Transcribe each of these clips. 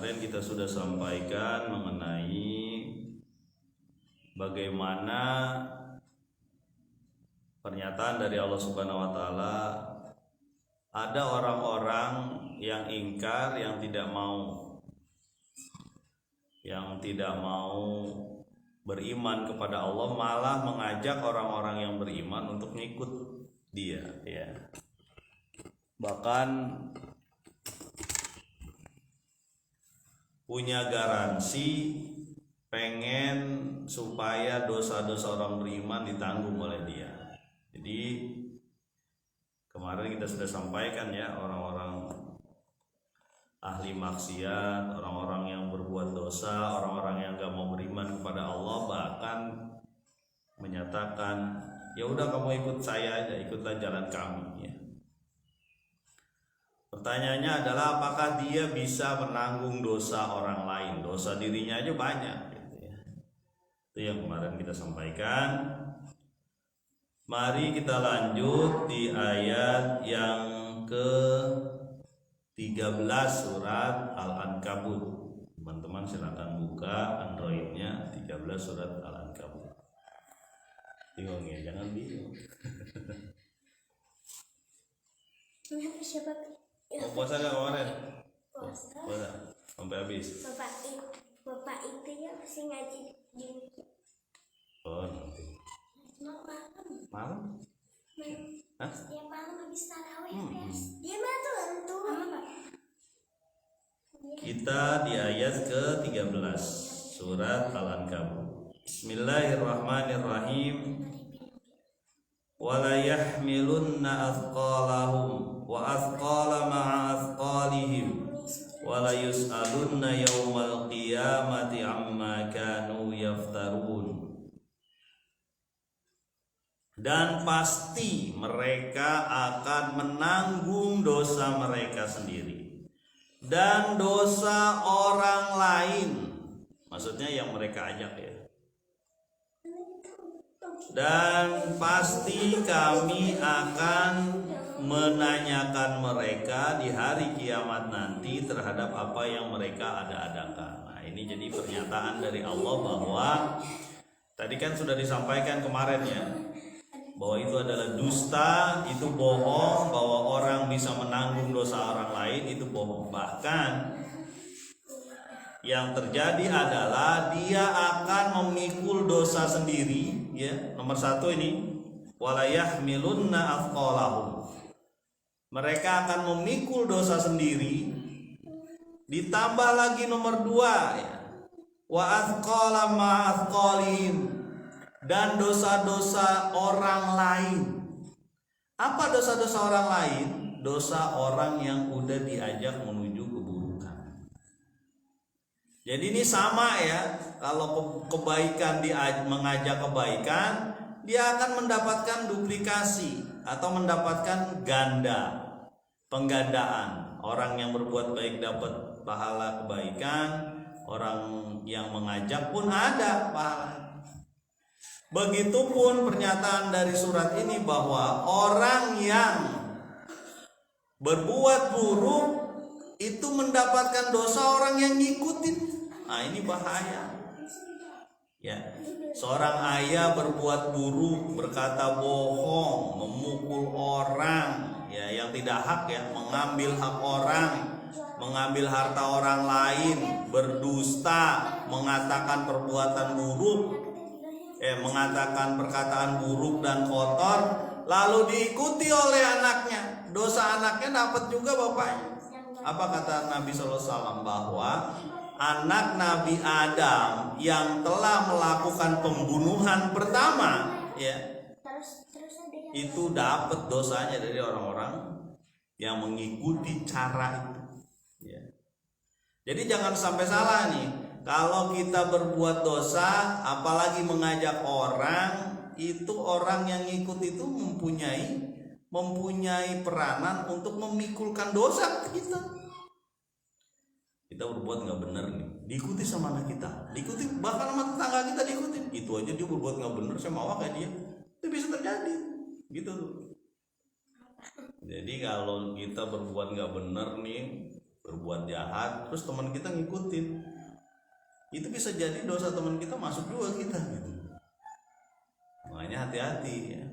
kemarin kita sudah sampaikan mengenai bagaimana pernyataan dari Allah Subhanahu wa taala, ada orang-orang yang ingkar, yang tidak mau beriman kepada Allah, malah mengajak orang-orang yang beriman untuk ngikut dia, ya. Bahkan punya garansi pengen supaya dosa-dosa orang beriman ditanggung oleh dia. Jadi kemarin kita sudah sampaikan ya, orang-orang ahli maksiat, orang-orang yang berbuat dosa, orang-orang yang gak mau beriman kepada Allah, bahkan menyatakan, ya udah kamu ikut saya aja, ikutlah jalan kami, ya. Pertanyaannya adalah apakah dia bisa menanggung dosa orang lain? Dosa dirinya aja banyak, gitu ya. Itu yang kemarin kita sampaikan. Mari kita lanjut di ayat yang ke-13 surat Al-Ankabut. Teman-teman silakan buka Androidnya, 13 surat Al-Ankabut. Bingung ya, jangan bingung. Puasa gak kemarin? Puasa sampai habis. Bapak itu ya masih ngaji di masjid. Oh, nanti. Malam? Hah? Setiap malam habis tarawih dia mah tuh lentur. Kita di ayat ke-13 surat Al-Ankabut. Bismillahirrahmanirrahim. Wala yahmilunna athqalahum wa athqala ma'a athqalihim wala yus'alunna yawmal qiyamati amma kanu yaftarun. Dan pasti mereka akan menanggung dosa mereka sendiri dan dosa orang lain, maksudnya yang mereka ajak, ya. Dan pasti kami akan menanyakan mereka di hari kiamat nanti terhadap apa yang mereka ada-adakan. Nah, ini jadi pernyataan dari Allah bahwa tadi kan sudah disampaikan kemarin ya, bahwa itu adalah dusta, itu bohong, bahwa orang bisa menanggung dosa orang lain, itu bohong. Bahkan yang terjadi adalah dia akan memikul dosa sendiri, ya. Nomor 1 ini, wala yahmilunna athqalahum. Mereka akan memikul dosa sendiri. Ditambah lagi nomor 2, ya. Wa athqala ma athqalihim. Dan dosa-dosa orang lain. Apa dosa-dosa orang lain? Dosa orang yang udah diajak menuju keburukan. Jadi ini sama ya, kalau kebaikan mengajak kebaikan, dia akan mendapatkan duplikasi atau mendapatkan penggandaan. Orang yang berbuat baik dapat pahala kebaikan, orang yang mengajak pun ada pahala. Begitupun pernyataan dari surat ini bahwa orang yang berbuat buruk itu mendapatkan dosa orang yang ngikutin. Nah, ini bahaya. Ya, seorang ayah berbuat buruk, berkata bohong, memukul orang, ya, yang tidak hak, ya, mengambil hak orang, mengambil harta orang lain, berdusta, mengatakan perbuatan buruk, mengatakan perkataan buruk dan kotor, lalu diikuti oleh anaknya. Dosa anaknya dapat juga bapaknya. Apa kata Nabi SAW? Bahwa anak Nabi Adam yang telah melakukan pembunuhan pertama, ya, itu dapat dosanya dari orang-orang yang mengikuti cara itu, ya. Jadi jangan sampai salah nih, kalau kita berbuat dosa apalagi mengajak orang, itu orang yang ngikut itu mempunyai peranan untuk memikulkan dosa kita. Kita berbuat nggak benar nih, diikuti sama anak kita, diikuti bahkan sama tetangga kita, diikuti. Itu aja dia berbuat nggak benar, saya mau kayak dia. Itu bisa terjadi, gitu. Jadi kalau kita berbuat nggak benar nih, berbuat jahat, terus teman kita ngikutin, itu bisa jadi dosa teman kita masuk juga kita gitu. Makanya hati-hati ya.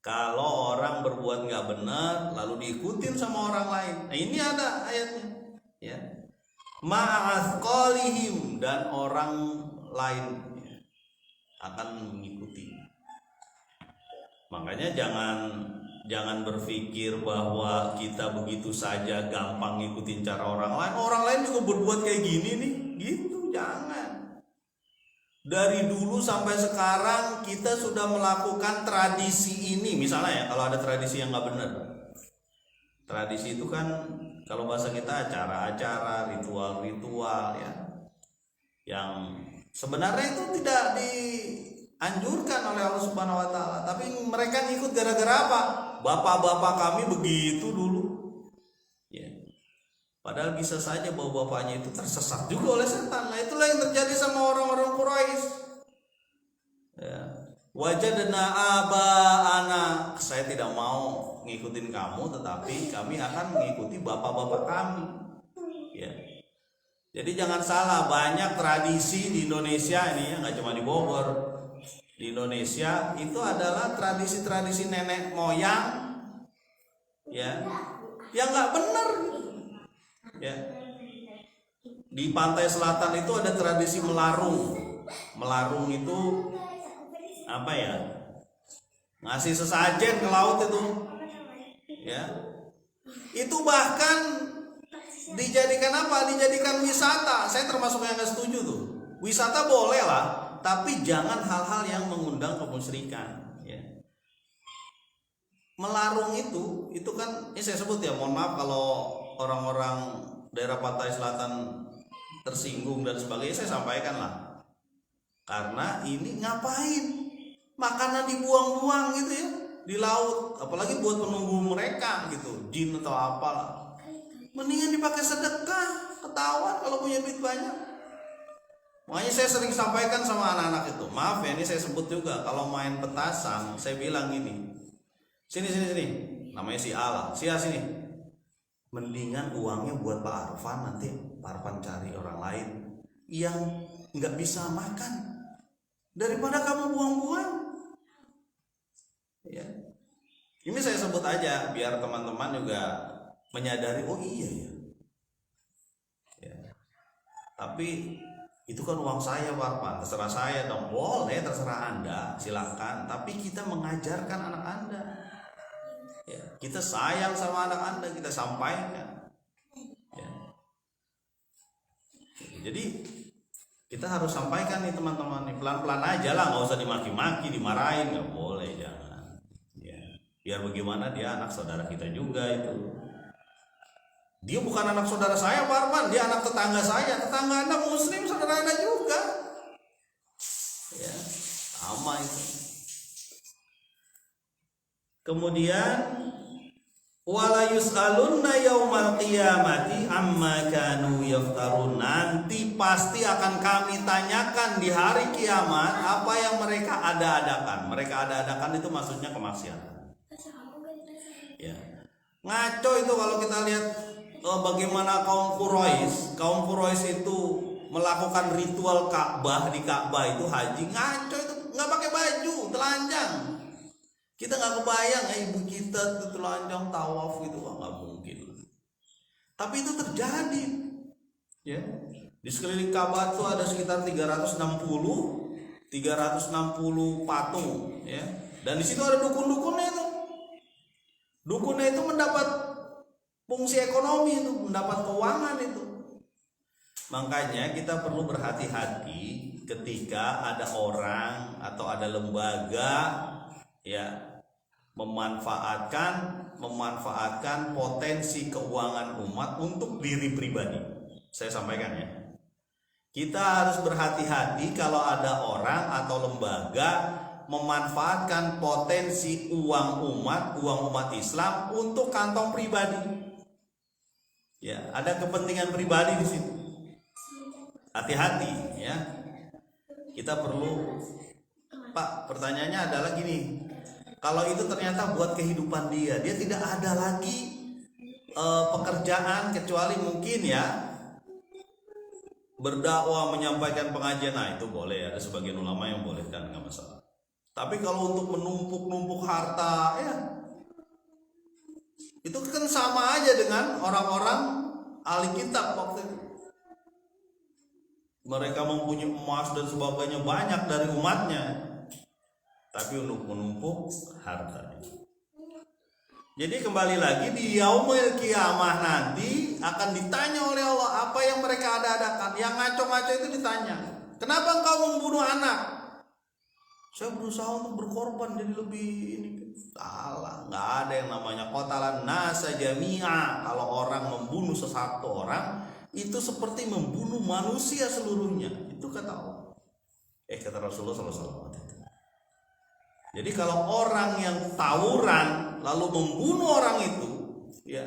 Kalau orang berbuat nggak benar lalu diikutin sama orang lain, nah ini ada ayatnya ya, ma'athqalihim, dan orang lain ya, akan mengikuti. Makanya jangan berpikir bahwa kita begitu saja gampang ngikutin cara orang lain. Orang lain juga berbuat kayak gini nih, gitu. Jangan. Dari dulu sampai sekarang kita sudah melakukan tradisi ini. Misalnya ya, kalau ada tradisi yang nggak benar. Tradisi itu kan kalau bahasa kita acara-acara, ritual-ritual ya, yang sebenarnya itu tidak dianjurkan oleh Allah Subhanahu Wa Taala. Tapi mereka ngikut gara-gara apa? Bapak-bapak kami begitu dulu. Ya. Padahal bisa saja bahwa bapaknya itu tersesat juga oleh setan. Nah itulah yang terjadi sama orang-orang Quraisy. Ya. Wajadna abaana, saya tidak mau ngikutin kamu, tetapi kami akan mengikuti bapak-bapak kami. Ya. Jadi jangan salah, banyak tradisi di Indonesia ini ya, nggak cuma di Bogor. Di Indonesia itu adalah tradisi-tradisi nenek moyang, ya, yang nggak benar. Ya. Di pantai selatan itu ada tradisi melarung. Melarung itu apa ya? Ngasih sesajen ke laut itu. Ya. Itu bahkan dijadikan apa? Dijadikan wisata. Saya termasuk yang nggak setuju tuh. Wisata boleh lah, tapi jangan hal-hal yang mengundang kemusyrikan. Ya. Melarung itu kan, ini saya sebut ya, mohon maaf kalau orang-orang daerah pantai selatan tersinggung dan sebagainya, saya sampaikan lah. Karena ini ngapain? Makanan dibuang-buang gitu ya di laut, apalagi buat menunggu mereka gitu, jin atau apalah. Mendingan dipakai sedekah, ketahuan kalau punya duit banyak. Makanya saya sering sampaikan sama anak-anak itu, maaf ya ini saya sebut juga, kalau main petasan saya bilang gini, sini, namanya si A lah, si A sini. Mendingan uangnya buat Pak Arfan, nanti Pak Arfan cari orang lain yang nggak bisa makan daripada kamu buang-buang. Ya. Ini saya sebut aja biar teman-teman juga menyadari, oh iya ya. Ya. Tapi itu kan uang saya Pak Arfan, terserah saya dong. Boleh, terserah Anda, silakan. Tapi kita mengajarkan anak Anda. Ya, kita sayang sama anak Anda, kita sampaikan. Ya. Jadi kita harus sampaikan nih teman-teman nih, pelan-pelan aja lah, nggak usah dimaki-maki, dimarahin, nggak boleh, jangan. Ya. Biar bagaimana dia anak saudara kita juga itu. Dia bukan anak saudara saya Pak Arman, dia anak tetangga saya, tetangga Anda Muslim, saudara Anda juga. Ya, sama itu. Kemudian wala yus'alunna yaumal qiyamati amma kanu yaftarun, nanti pasti akan kami tanyakan di hari kiamat apa yang mereka ada-adakan. Mereka ada-adakan itu maksudnya kemaksiatan. Ya. Ngaco itu kalau kita lihat bagaimana kaum Quraisy itu melakukan ritual Ka'bah, di Ka'bah itu haji, ngaco itu, nggak pakai baju, telanjang. Kita nggak kebayang ibu kita telanjang tawaf gitu, nggak mungkin. Tapi itu terjadi, ya. Di sekeliling Ka'bah itu ada sekitar 360 patung, ya. Dan di situ ada dukun-dukunnya itu. Dukunnya itu mendapat fungsi ekonomi itu, mendapat keuangan itu. Makanya kita perlu berhati-hati ketika ada orang atau ada lembaga ya memanfaatkan potensi keuangan umat untuk diri pribadi. Saya sampaikan ya. Kita harus berhati-hati kalau ada orang atau lembaga memanfaatkan potensi uang umat Islam untuk kantong pribadi. Ya, ada kepentingan pribadi di situ. Hati-hati ya. Kita perlu, Pak, pertanyaannya adalah gini. Kalau itu ternyata buat kehidupan dia tidak ada lagi pekerjaan kecuali mungkin ya berdakwah, menyampaikan pengajian. Nah itu boleh, ada sebagian ulama yang bolehkan, nggak masalah. Tapi kalau untuk menumpuk-numpuk harta ya itu kan sama aja dengan orang-orang ahli kitab waktu itu. Mereka mempunyai emas dan sebagainya banyak dari umatnya, tapi untuk menumpuk harta. Jadi kembali lagi di yaumil kiamah nanti akan ditanya oleh Allah apa yang mereka ada-adakan. Yang ngaco-ngaco itu ditanya, kenapa engkau membunuh anak? Saya berusaha untuk berkorban jadi lebih ini. Salah, nggak ada yang namanya qatalan nasa jami'a. Kalau orang membunuh sesatu orang itu seperti membunuh manusia seluruhnya. Itu kata Allah. Kata Rasulullah SAW. Jadi kalau orang yang tawuran lalu membunuh orang itu, ya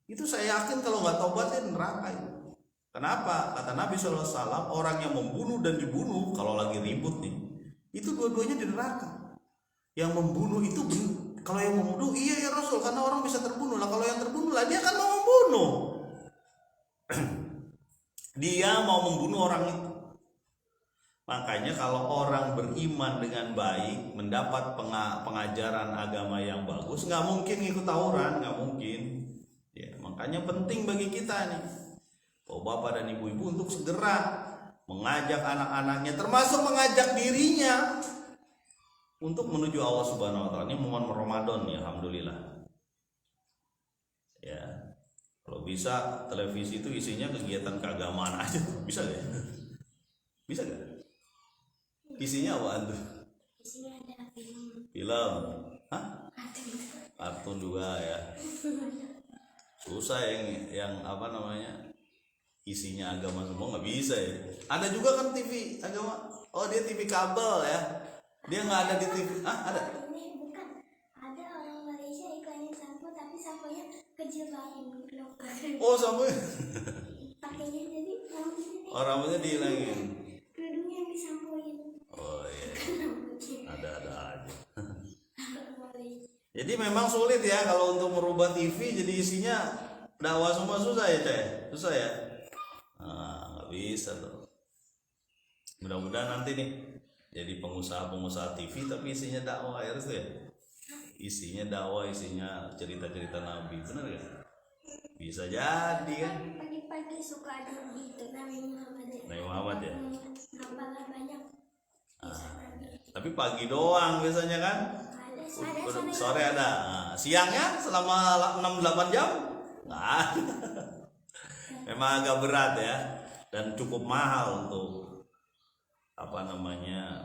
itu saya yakin kalau nggak taubatin neraka itu. Kenapa? Kata Nabi SAW, orang yang membunuh dan dibunuh kalau lagi ribut nih, itu dua-duanya di neraka. Yang membunuh itu kalau yang membunuh iya ya Rasul, karena orang bisa terbunuh lah. Kalau yang terbunuh lah dia kan mau membunuh. Dia mau membunuh orang itu. Makanya kalau orang beriman dengan baik, mendapat pengajaran agama yang bagus, nggak mungkin ngikut tawuran, nggak mungkin. Ya, makanya penting bagi kita nih, bapak dan ibu-ibu untuk segera mengajak anak-anaknya, termasuk mengajak dirinya untuk menuju Allah Subhanahu Wa Taala. Ini momen Ramadan ya, alhamdulillah. Ya, kalau bisa televisi itu isinya kegiatan keagamaan aja, bisa gak? Bisa gak? Isinya apaan tuh? Isinya ada film. Film? Hah? Kartun juga ya. Susah yang apa namanya? Isinya agama semua nggak bisa ya. Ada juga kan TV agama. Oh dia TV kabel ya. Dia nggak ada di TV. Ah ada? Ini bukan. Ada orang Malaysia iklanin sampo tapi samponya kecil banget. Oh sampo. Pakainya jadi rambutnya. Oh rambutnya dihilangin. Kerudungnya yang disampoin. Oh iya. Ada aja. Jadi memang sulit ya kalau untuk merubah TV jadi isinya dakwah semua, susah ya Cah? Susah ya? Nggak bisa tuh. Mudah-mudahan nanti nih jadi pengusaha TV tapi isinya dakwah ya Restu ya? Isinya dakwah, isinya cerita-cerita Nabi, bener ya? Bisa jadi kan? Pagi-pagi suka ada gitu Nabi Muhammad. Nabi Muhammad ya? Hafalan banyak. Tapi pagi doang biasanya kan? Sore ada. Siangnya selama 6-8 jam? Nggak ada. Memang agak berat ya. Dan cukup mahal untuk apa namanya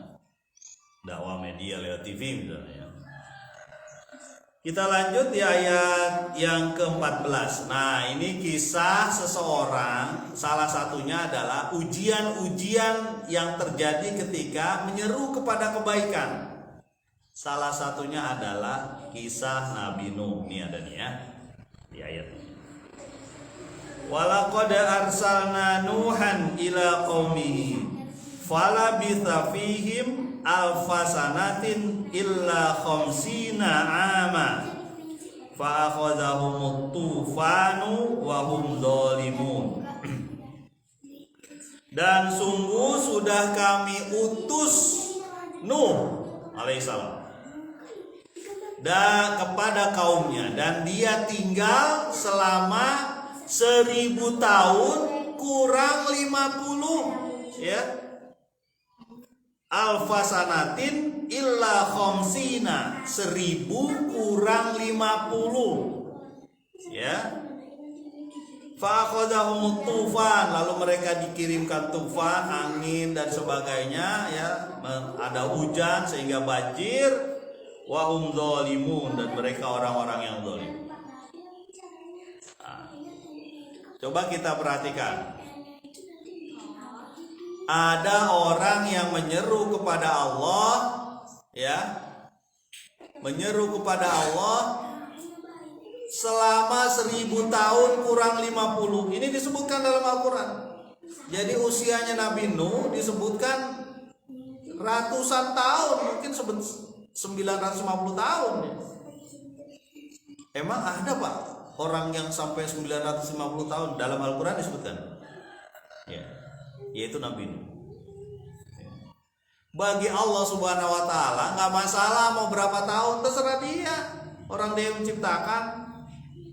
dakwah media lewat TV misalnya. Kita lanjut di ayat yang ke-14. Nah ini kisah seseorang, salah satunya adalah ujian-ujian yang terjadi ketika menyeru kepada kebaikan. Salah satunya adalah kisah Nabi Nuh. Ini ada nih ya di ayat ini. Walaqad arsalna Nuhan ila qaumihi falabitha fihim alfasanatin illa khamsina ama fa akhadhahumut tufanu wa hum dzalimun. Dan sungguh sudah kami utus Nuh alaihissalam dan kepada kaumnya, dan dia tinggal selama 1000 tahun kurang 50 ya. Alfasanatin illa khamsina, 1000 kurang 50 ya. Fa'akhadhahumut tufan, lalu mereka dikirimkan tufan, angin dan sebagainya ya, ada hujan sehingga banjir. Wa hum dzalimun, dan mereka orang-orang yang zalim. Coba kita perhatikan. Ada orang yang menyeru kepada Allah ya. Menyeru kepada Allah selama 1000 tahun kurang 50. Ini disebutkan dalam Al-Quran. Jadi usianya Nabi Nuh disebutkan ratusan tahun, mungkin 950 tahun ya. Emang ada Pak orang yang sampai 950 tahun dalam Al-Quran disebutkan? Ya, yaitu Nabi Nuh. Bagi Allah Subhanahu wa taala nggak masalah mau berapa tahun, terserah dia. Orang dia yang menciptakan.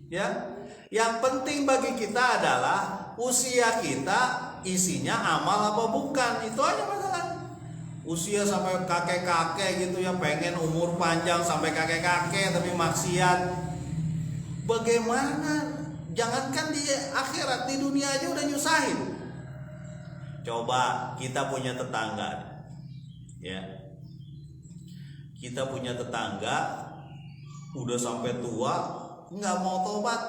Ya. Yang penting bagi kita adalah usia kita isinya amal apa bukan. Itu aja masalahnya. Usia sampai kakek-kakek gitu ya, pengen umur panjang sampai kakek-kakek tapi maksiat. Bagaimana? Jangankan di akhirat, di dunia aja udah nyusahin. Coba kita punya tetangga. Ya, kita punya tetangga udah sampai tua nggak mau tobat.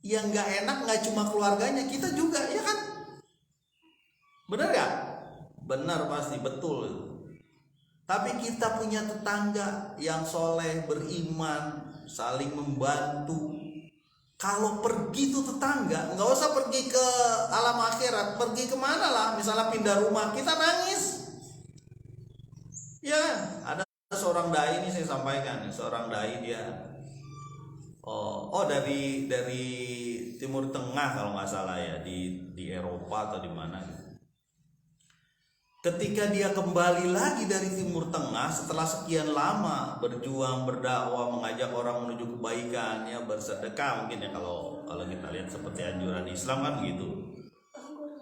Yang nggak enak nggak cuma keluarganya, kita juga, ya kan? Bener gak? Benar, pasti betul. Tapi kita punya tetangga yang soleh, beriman, saling membantu. Kalau pergi tuh tetangga, nggak usah pergi ke alam akhirat, pergi kemana lah, misalnya pindah rumah, kita nangis. Ya, ada seorang dai ini saya sampaikan, seorang dai dia dari Timur Tengah kalau nggak salah ya, di Eropa atau di mana. Ketika dia kembali lagi dari Timur Tengah setelah sekian lama berjuang, berdakwah, mengajak orang menuju kebaikan, ya bersedekah mungkin ya kalau kita lihat seperti anjuran Islam kan begitu.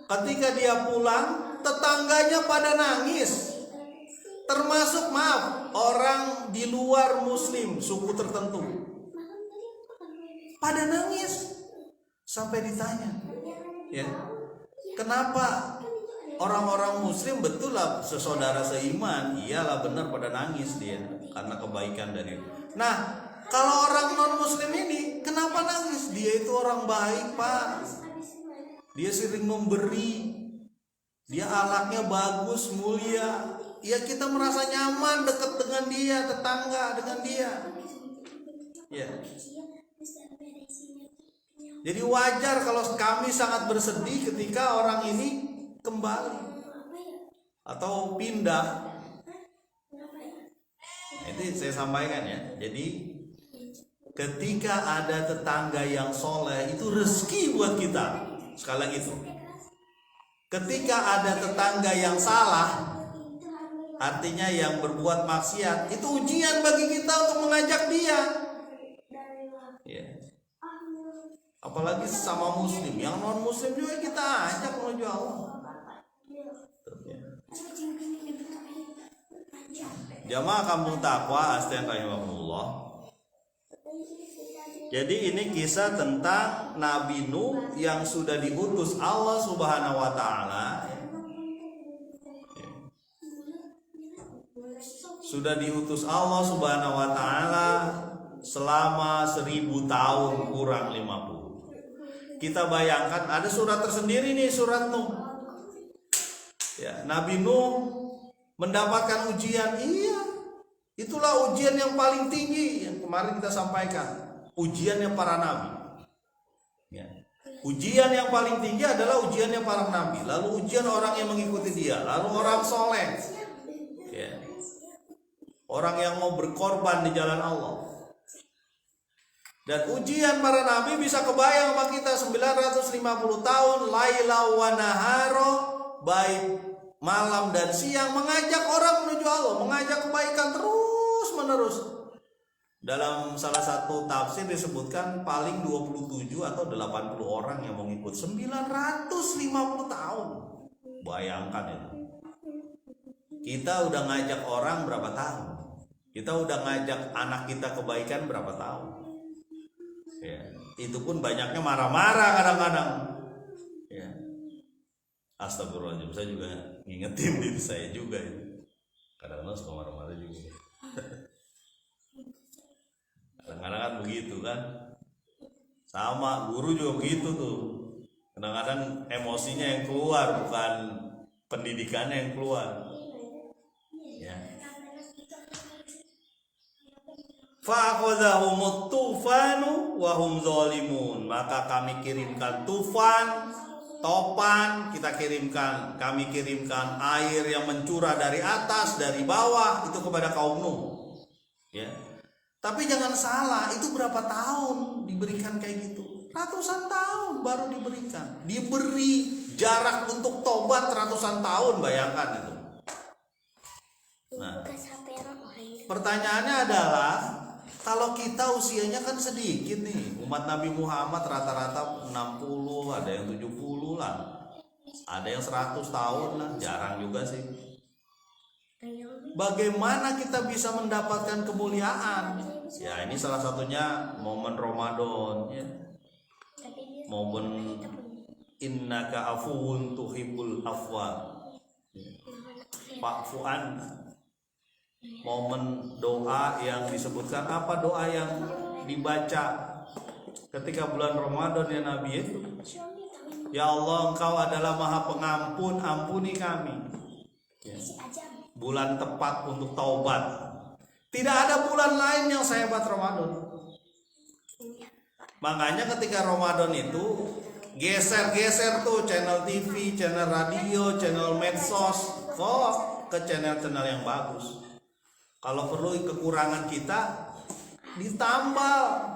Ketika dia pulang, tetangganya pada nangis. Termasuk orang di luar muslim, suku tertentu. Pada nangis. Sampai ditanya, ya, kenapa orang-orang muslim betul lah sesaudara seiman, iyalah benar pada nangis dia karena kebaikan dari. Nah, kalau orang non muslim ini kenapa nangis? Dia itu orang baik, Pak. Dia sering memberi. Dia akhlaknya bagus, mulia. Ya kita merasa nyaman dekat dengan dia, tetangga dengan dia. Ya. Jadi wajar kalau kami sangat bersedih ketika orang ini kembali atau pindah. Itu saya sampaikan ya. Jadi ketika ada tetangga yang soleh itu rezeki buat kita. Sekali lagi itu. Ketika ada tetangga yang salah, artinya yang berbuat maksiat, itu ujian bagi kita untuk mengajak dia. Ya. Apalagi sama muslim, yang non muslim juga kita ajak menuju Allah. Jamaah Kampung Taqwa astagfirullah. Jadi ini kisah tentang Nabi Nuh yang sudah diutus Allah Subhanahu wa taala. Sudah diutus Allah Subhanahu wa taala selama 1000 tahun kurang 50. Kita bayangkan ada surat tersendiri nih, surat Nuh. Ya, Nabi Nuh mendapatkan ujian. Iya. Itulah ujian yang paling tinggi yang kemarin kita sampaikan. Ujiannya para nabi. Ya. Ujian yang paling tinggi adalah ujiannya para nabi. Lalu ujian orang yang mengikuti dia. Lalu orang soleh. Ya. Orang yang mau berkorban di jalan Allah. Dan ujian para nabi bisa kebayang sama kita 950 tahun laila wa naharo, baik malam dan siang, mengajak orang menuju Allah, mengajak kebaikan terus menerus. Dalam salah satu tafsir disebutkan paling 27 atau 80 orang yang mengikut 950 tahun. Bayangkan itu. Kita udah ngajak orang berapa tahun? Kita udah ngajak anak kita kebaikan berapa tahun? Ya, itu pun banyaknya marah-marah kadang-kadang. Ya. Astagfirullahaladzim, saya juga ngingetin diri saya juga itu. Kadang-kadang suka marah-marah juga. Kadang-kadang kan begitu kan. Sama guru juga begitu tuh. Kadang-kadang emosinya yang keluar, bukan pendidikannya yang keluar. Ya. Fa'akhadhahumut tufanu wa hum zalimun. Maka kami kirimkan tufan, topan, kami kirimkan air yang mencurah dari atas, dari bawah itu kepada kaum Nuh. Ya. Tapi jangan salah, itu berapa tahun diberikan kayak gitu? Ratusan tahun baru diberikan. Diberi jarak untuk tobat ratusan tahun, bayangkan itu. Nah, pertanyaannya adalah, kalau kita usianya kan sedikit nih, umat Nabi Muhammad rata-rata 60, ada yang 70 lah, ada yang 100 tahun lah, jarang juga sih. Bagaimana kita bisa mendapatkan kemuliaan? Ya, ini salah satunya momen Ramadan ya. Momen innaka afuwun tuhibbul afwa. Fa'fu anna. Momen doa yang disebutkan, apa doa yang dibaca ketika bulan Ramadan ya Nabi itu? Ya Allah, Engkau adalah Maha Pengampun, ampuni kami. Ya. Bulan tepat untuk taubat. Tidak ada bulan lain yang sehebat Ramadan. Makanya ketika Ramadan itu geser-geser tuh channel TV, channel radio, channel medsos, kok ke channel-channel yang bagus. Kalau perlu kekurangan kita ditambal.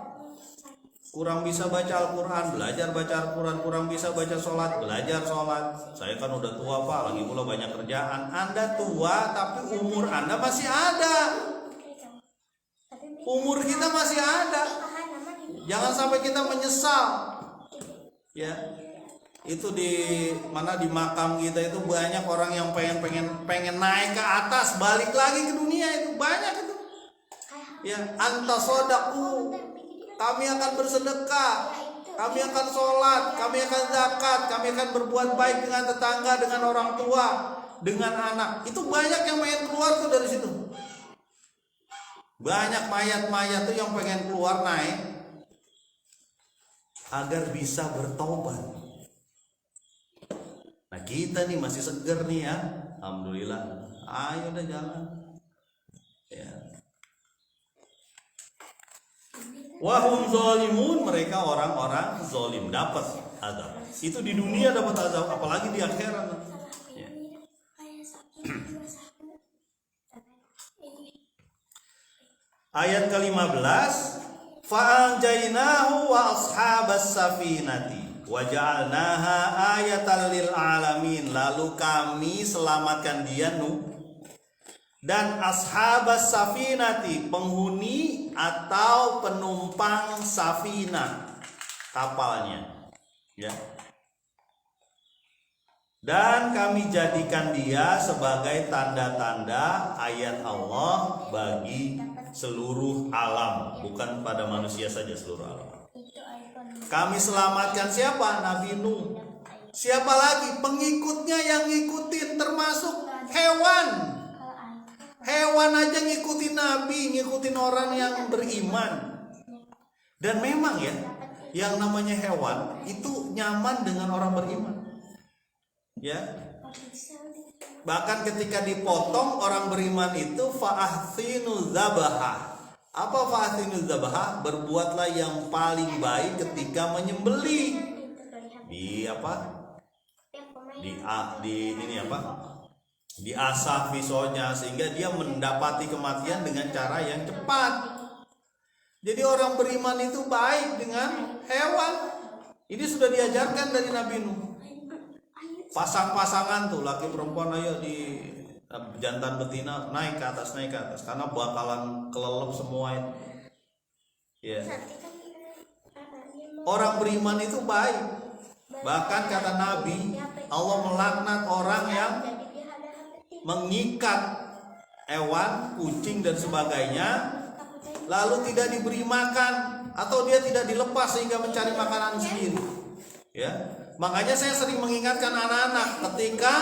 Kurang bisa baca Al-Quran, belajar baca Al-Quran. Kurang bisa baca sholat, belajar sholat. Saya kan udah tua Pak, lagi pula banyak kerjaan. Anda tua tapi umur Anda masih ada. Umur kita masih ada. Jangan sampai kita menyesal. Ya. Itu di mana, di makam kita itu banyak orang yang pengen naik ke atas, balik lagi ke dunia, itu banyak itu. Ya, anta sodaku, kami akan bersedekah, kami akan sholat, kami akan zakat, kami akan berbuat baik dengan tetangga, dengan orang tua, dengan anak. Itu banyak yang pengen keluar tuh dari situ. Banyak mayat-mayat tuh yang pengen keluar naik agar bisa bertobat. Nah, kita nih masih seger nih ya, alhamdulillah. Ayo udah jalan. Ya. Wahum zalimun, mereka orang-orang zalim, dapat azab. Itu di dunia dapat azab, apalagi di akhirat. Ya. Ayat ke-15, fa'anjainahu wa ashabas safinati wa ja'alnaha ayatan lil alamin. Lalu kami selamatkan dia, Nuh, dan ashabas safinati, penghuni atau penumpang safina, kapalnya, ya. Dan kami jadikan dia sebagai tanda-tanda ayat Allah bagi seluruh alam, bukan pada manusia saja, seluruh alam. Kami selamatkan siapa? Nabi Nuh. Siapa lagi? Pengikutnya yang ngikutin, termasuk hewan. Hewan aja ngikutin Nabi, ngikutin orang yang beriman. Dan memang ya, yang namanya hewan itu nyaman dengan orang beriman. Ya. Bahkan ketika dipotong orang beriman itu fa'ahsinu zabaha. Apa fa'ahsinu zabaha? Berbuatlah yang paling baik ketika menyembelih. Di apa? Di ini apa? Diasah pisaunya sehingga dia mendapati kematian dengan cara yang cepat. Jadi orang beriman itu baik dengan hewan. Ini sudah diajarkan dari Nabi Nuh. Pasang-pasangan tuh, laki perempuan, ayo di jantan betina naik ke atas karena bakalan kelelep semua itu. Ya. Orang beriman itu baik. Bahkan kata Nabi, Allah melaknat orang yang mengikat hewan, kucing dan sebagainya, lalu tidak diberi makan atau dia tidak dilepas sehingga mencari makanan sendiri. Ya. Makanya saya sering mengingatkan anak-anak, ketika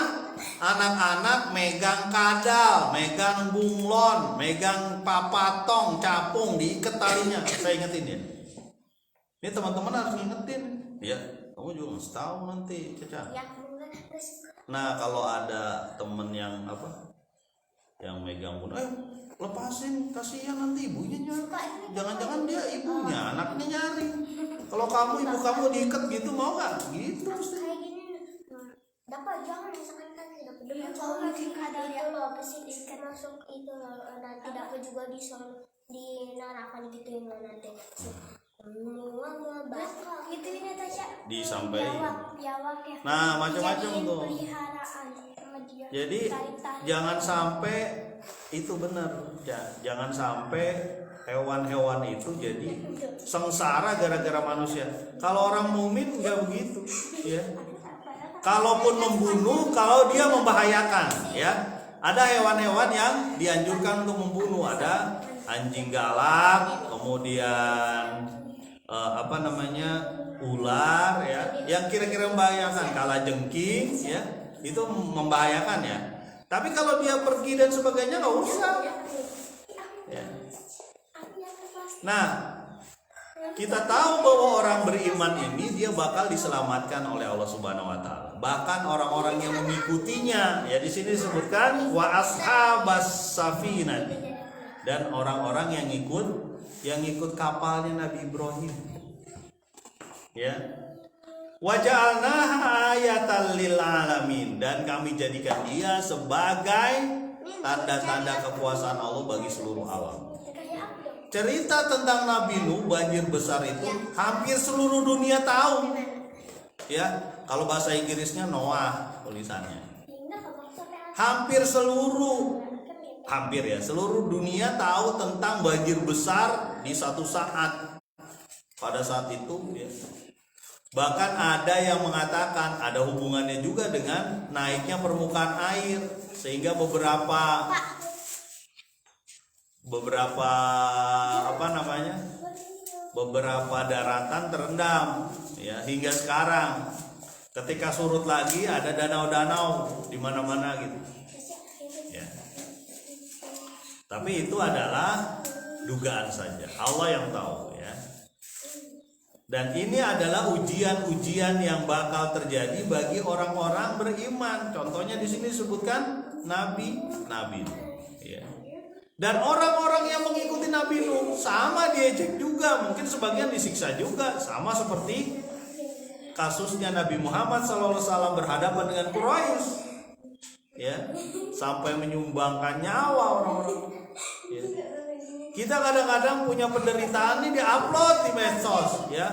anak-anak megang kadal, megang bunglon, megang papatong, capung, diikat talinya, saya ingetin ya. Ini teman-teman harus ngingetin, ya. Kamu juga mesti tahu nanti, Caca. Nah, kalau ada temen yang apa, yang megang bunglon, lepasin, kasihan nanti ibunya nyari. Jangan-jangan dia ibunya, anaknya nyari. Kalau kamu, ibu kamu diikat gitu, mau gak? Gitu mesti. Kayak gini, dapat jangan misalkan kan tidak peduli kalau ada itu loh, pasti masuk itu loh, nanti dapat juga di sana. di neraka gitu nanti. Gitu ini Natasha. Disampaikan. Biawak ya. Nah, macam-macam Dijadiin tuh. peliharaan sama dia. Jadi Tarik-tarik. jangan sampai itu benar. Jangan sampai hewan-hewan itu jadi sengsara gara-gara manusia. Kalau orang mukmin nggak begitu, ya. Kalaupun membunuh, kalau dia membahayakan, ya. Ada hewan-hewan yang dianjurkan untuk membunuh. Ada anjing galak, kemudian ular, ya, yang kira-kira membahayakan. Kalajengking, ya, itu membahayakan, ya. Tapi kalau dia pergi dan sebagainya nggak usah. Ya. Nah, kita tahu bahwa orang beriman ini dia bakal diselamatkan oleh Allah Subhanahu wa taala. Bahkan orang-orang yang mengikutinya, ya di sini disebutkan wa ashabas safinah, dan orang-orang yang ikut kapalnya Nabi Ibrahim. Ya. Wa ja'alnaha ayatan lil alamin, dan kami jadikan dia sebagai tanda-tanda kekuasaan Allah bagi seluruh alam. Cerita tentang Nabi Nuh banjir besar itu hampir seluruh dunia tahu. Ya, kalau bahasa Inggrisnya Noah tulisannya. Hampir seluruh dunia tahu tentang banjir besar di satu saat. Pada saat itu, ya. Bahkan ada yang mengatakan ada hubungannya juga dengan naiknya permukaan air, sehingga beberapa daratan terendam, ya, hingga sekarang. Ketika surut lagi ada danau-danau di mana-mana gitu. Ya. Tapi itu adalah dugaan saja. Allah yang tahu, ya. Dan ini adalah ujian-ujian yang bakal terjadi bagi orang-orang beriman. Contohnya di sini disebutkan nabi, ya. Dan orang-orang yang mengikuti Nabi Nuh sama diejek juga, mungkin sebagian disiksa juga, sama seperti kasusnya Nabi Muhammad SAW berhadapan dengan Quraisy, ya, sampai menyumbangkan nyawa orang-orang. Ya. Kita kadang-kadang punya penderitaan ini diupload di medsos, ya.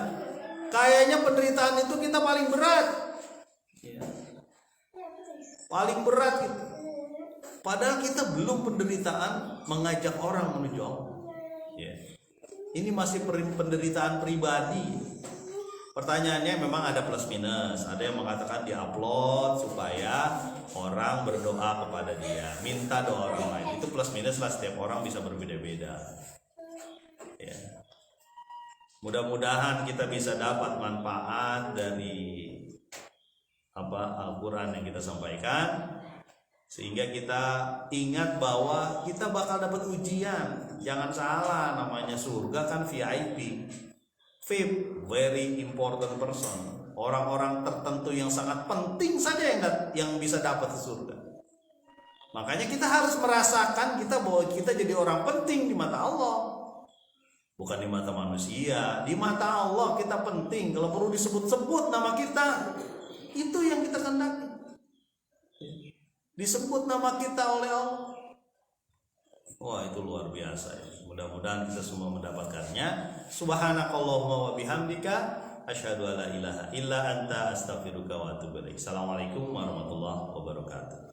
Kayaknya penderitaan itu kita paling berat, ya. Paling berat gitu. Padahal kita belum penderitaan mengajak orang menuju Allah. Ya. Ini masih penderitaan pribadi. Pertanyaannya memang ada plus minus. Ada yang mengatakan diupload supaya orang berdoa kepada dia, minta doa orang lain. Itu plus minus lah, setiap orang bisa berbeda-beda. Ya. Mudah-mudahan kita bisa dapat manfaat dari Al-Quran yang kita sampaikan, sehingga kita ingat bahwa kita bakal dapat ujian. Jangan salah, namanya surga kan VIP, very important person, orang-orang tertentu yang sangat penting saja yang bisa dapat ke surga. Makanya kita harus merasakan bahwa kita jadi orang penting di mata Allah, bukan di mata manusia. Di mata Allah kita penting. Kalau perlu disebut-sebut nama kita, itu yang kita kehendaki, disebut nama kita oleh Allah. Wah, itu luar biasa, ya. Mudah-mudahan kita semua mendapatkannya. Subhanakallahumma wa bihamdika asyhadu an la ilaha illa anta astaghfiruka wa atubu ilaik. Assalamualaikum warahmatullahi wabarakatuh.